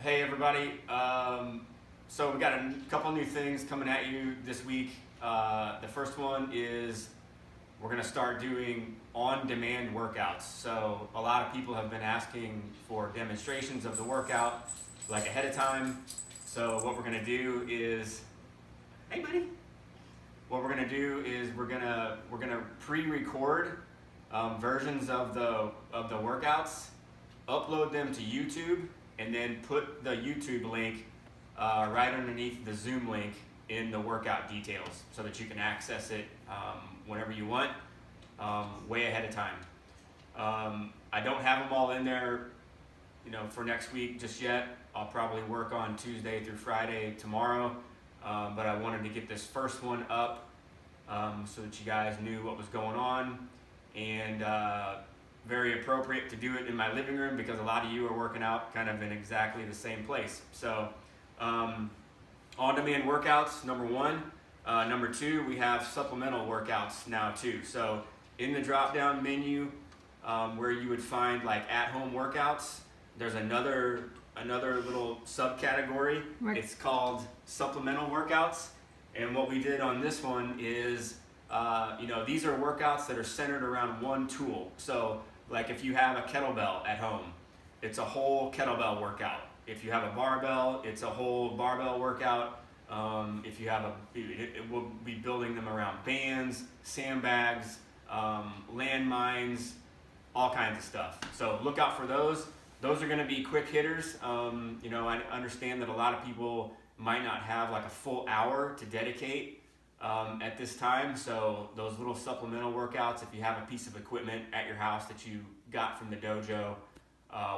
Hey everybody. So we got a couple new things coming at you this week. The first one is we're going to start doing on-demand workouts. So a lot of people have been asking for demonstrations of the workout like ahead of time. So what we're going to do is, hey buddy. What we're going to do is we're going to pre-record versions of the workouts, upload them to YouTube, and then put the YouTube link right underneath the Zoom link in the workout details so that you can access it whenever you want, way ahead of time. I don't have them all in there, for next week just yet. I'll probably work on Tuesday through Friday tomorrow, but I wanted to get this first one up so that you guys knew what was going on, and very appropriate to do it in my living room because a lot of you are working out kind of in exactly the same place. So on-demand workouts, number one. Number two, we have supplemental workouts now too. So in the drop-down menu where you would find like at-home workouts, there's another little subcategory. It's called supplemental workouts. And what we did on this one is, these are workouts that are centered around one tool. So like if you have a kettlebell at home, it's a whole kettlebell workout. If you have a barbell, it's a whole barbell workout. If you have it will be building them around bands, sandbags, landmines, all kinds of stuff. So look out for those. Those are going to be quick hitters. I understand that a lot of people might not have like a full hour to dedicate at this time. So those little supplemental workouts, if you have a piece of equipment at your house that you got from the dojo,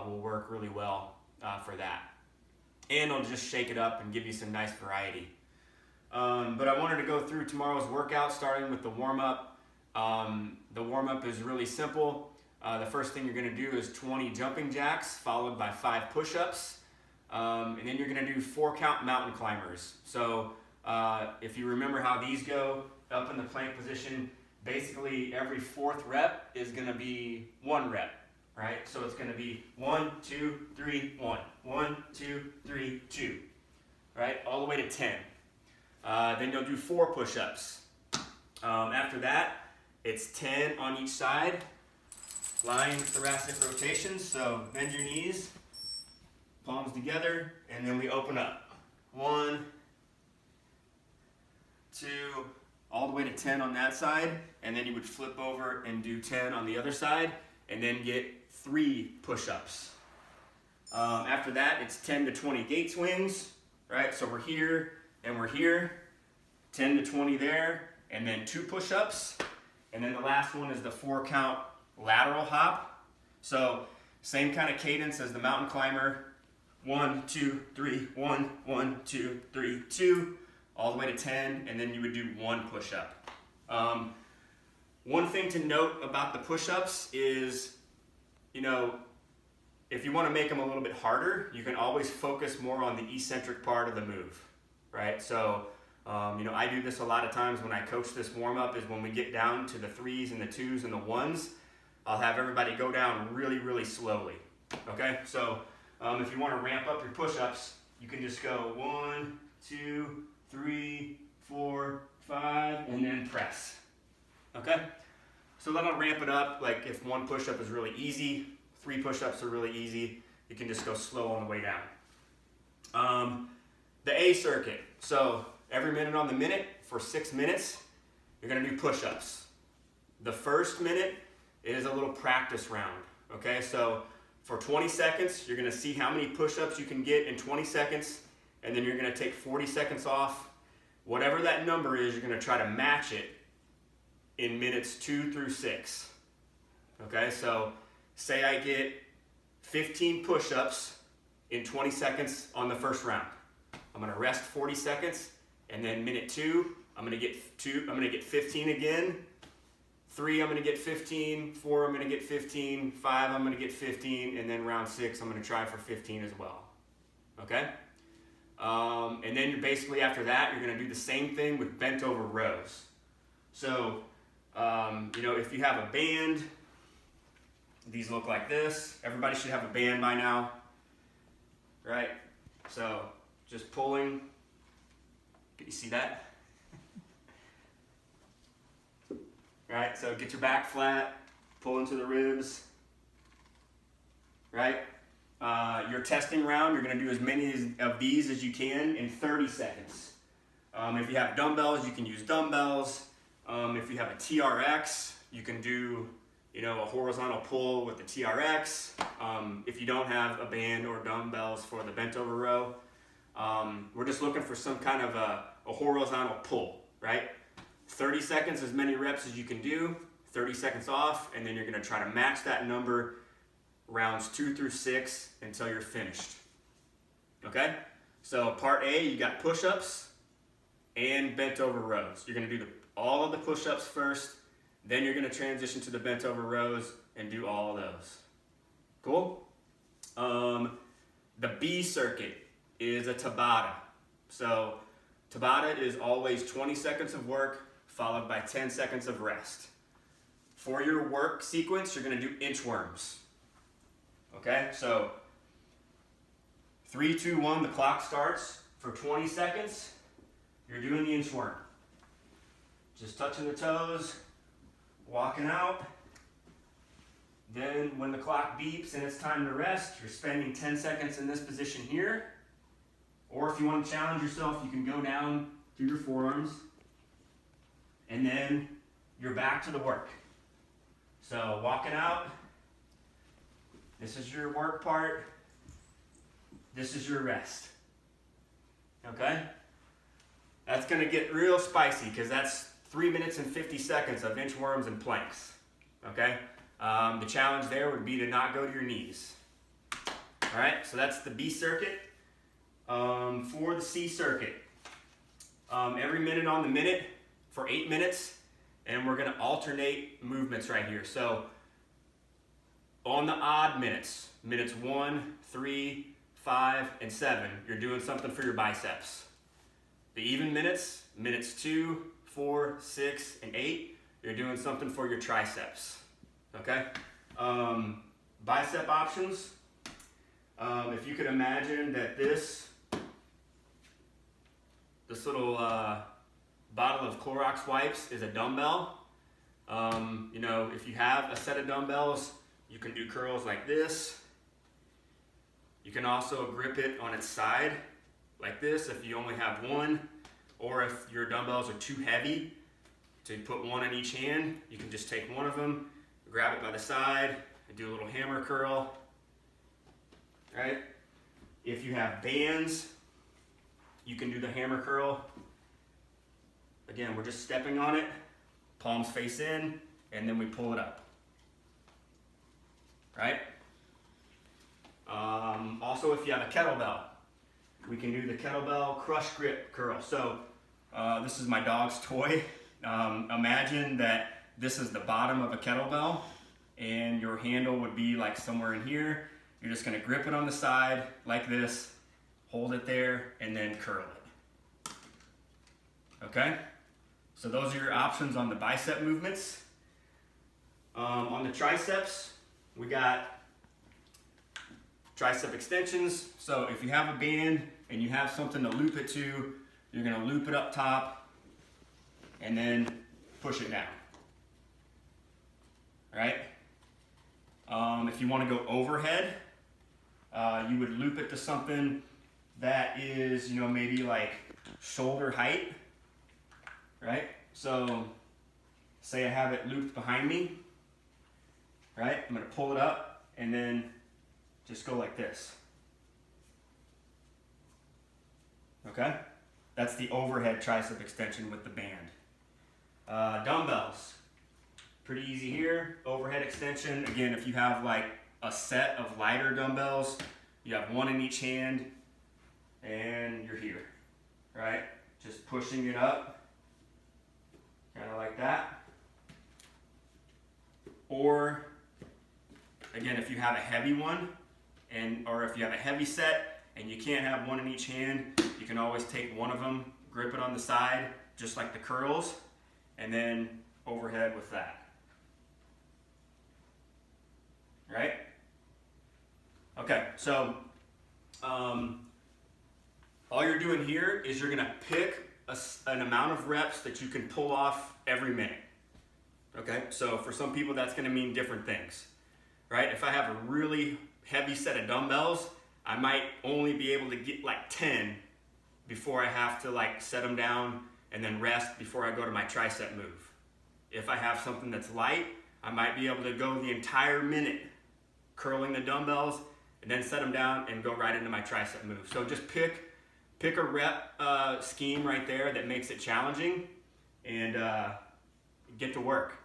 will work really well for that. And it'll just shake it up and give you some nice variety. But I wanted to go through tomorrow's workout, starting with the warm-up. The warm-up is really simple. The first thing you're going to do is 20 jumping jacks, followed by 5 push-ups. And then you're going to do 4-count mountain climbers. So if you remember how these go, up in the plank position, basically every 4th rep is going to be 1 rep, right? So it's going to be 1, 2, 3, 1, 1, 2, 3, 2, right? All the way to 10. Then you'll do 4 push-ups. After that, it's 10 on each side, lying thoracic rotations. So bend your knees, palms together, and then we open up. 1, 2, all the way to 10 on that side, and then you would flip over and do 10 on the other side, and then get 3 push-ups. After that, it's 10 to 20 gate swings, right? So we're here and we're here, 10 to 20 there, and then 2 push-ups, and then the last one is the 4-count lateral hop. So same kind of cadence as the mountain climber. 1, 2, 3, 1, 1, 2, 3, 2, all the way to 10, and then you would do 1 push-up. One thing to note about the push-ups is, if you want to make them a little bit harder, you can always focus more on the eccentric part of the move, right? So, I do this a lot of times when I coach this warm-up, is when we get down to the 3s and the 2s and the 1s, I'll have everybody go down really, really slowly, okay? So, if you want to ramp up your push-ups, you can just go 1, 2, 3, 4, 5, and then press. Okay? So that'll ramp it up. Like if 1 push-up is really easy, 3 push-ups are really easy, you can just go slow on the way down. The A circuit. So every minute on the minute for 6 minutes, you're going to do push-ups. The first minute is a little practice round. Okay? So for 20 seconds, you're going to see how many push-ups you can get in 20 seconds, and then you're going to take 40 seconds off. Whatever that number is, you're going to try to match it in minutes 2 through 6. Okay, so say I get 15 push-ups in 20 seconds on the first round. I'm going to rest 40 seconds, and then minute 2, I'm going to get 15 again. 3, I'm going to get 15, 4, I'm going to get 15, 5, I'm going to get 15, and then round 6, I'm going to try for 15 as well. Okay? And then you're basically, after that, you're going to do the same thing with bent over rows. So, if you have a band, these look like this. Everybody should have a band by now, right? So just pulling. Can you see that? Right, so get your back flat, pull into the ribs. Right? Your testing round, you're going to do as many of these as you can in 30 seconds. If you have dumbbells, you can use dumbbells. If you have a TRX, you can do, a horizontal pull with the TRX. If you don't have a band or dumbbells for the bent over row, we're just looking for some kind of a horizontal pull, right? 30 seconds, as many reps as you can do, 30 seconds off, and then you're going to try to match that number rounds 2 through 6 until you're finished. Okay? So part A, you got push-ups and bent over rows. You're going to do all of the push-ups first, then you're going to transition to the bent over rows and do all of those. Cool? The B circuit is a Tabata. So Tabata is always 20 seconds of work followed by 10 seconds of rest. For your work sequence, you're going to do inchworms. Okay, so 3, 2, 1, the clock starts. For 20 seconds, you're doing the inchworm. Just touching the toes, walking out. Then when the clock beeps and it's time to rest, you're spending 10 seconds in this position here. Or if you want to challenge yourself, you can go down through your forearms. And then you're back to the work. So walking out. This is your work part. This is your rest. Okay? That's going to get real spicy because that's 3 minutes and 50 seconds of inchworms and planks. Okay? The challenge there would be to not go to your knees. All right? So that's the B circuit. For the C circuit, every minute on the minute for 8 minutes, and we're going to alternate movements right here. So on the odd minutes, minutes 1, 3, 5, and 7, you're doing something for your biceps. The even minutes, minutes 2, 4, 6, and 8, you're doing something for your triceps. Okay? Bicep options. If you could imagine that this little bottle of Clorox wipes is a dumbbell. If you have a set of dumbbells, you can do curls like this. You can also grip it on its side like this if you only have one, or if your dumbbells are too heavy to put one in each hand, you can just take one of them, grab it by the side, and do a little hammer curl. Right? If you have bands, you can do the hammer curl. Again, we're just stepping on it, palms face in, and then we pull it up. Right? Also, if you have a kettlebell, we can do the kettlebell crush grip curl. So this is my dog's toy. Imagine that this is the bottom of a kettlebell and your handle would be like somewhere in here. You're just going to grip it on the side like this, hold it there, and then curl it. Okay? So those are your options on the bicep movements. On the triceps, we got tricep extensions. So if you have a band and you have something to loop it to, you're going to loop it up top and then push it down. Right? If you want to go overhead, you would loop it to something that is, maybe like shoulder height. Right? So say I have it looped behind me. Right? I'm going to pull it up and then just go like this. Okay? That's the overhead tricep extension with the band. Dumbbells. Pretty easy here. Overhead extension. Again, if you have like a set of lighter dumbbells, you have one in each hand and you're here. Right? Just pushing it up. Kind of like that. Or, again, if you have a heavy one, or if you have a heavy set and you can't have one in each hand, you can always take one of them, grip it on the side, just like the curls, and then overhead with that. Right? Okay, so All you're doing here is you're gonna pick an amount of reps that you can pull off every minute. Okay, so for some people that's gonna mean different things, right? If I have a really heavy set of dumbbells, I might only be able to get like 10 before I have to like set them down and then rest before I go to my tricep move. If I have something that's light, I might be able to go the entire minute curling the dumbbells and then set them down and go right into my tricep move. So just pick a rep scheme right there that makes it challenging and get to work.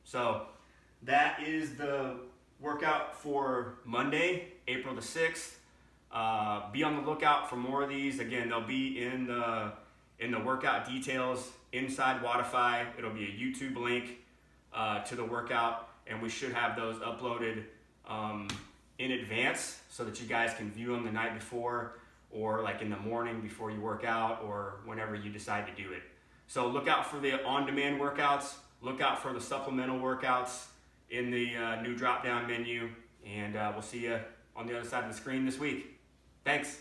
So that is the workout for Monday, April the 6th. Be on the lookout for more of these. Again, they'll be in the workout details inside Wodify. It'll be a YouTube link to the workout, and we should have those uploaded in advance so that you guys can view them the night before or like in the morning before you work out or whenever you decide to do it. So look out for the on-demand workouts. Look out for the supplemental workouts in the new drop-down menu, and we'll see you on the other side of the screen this week. Thanks.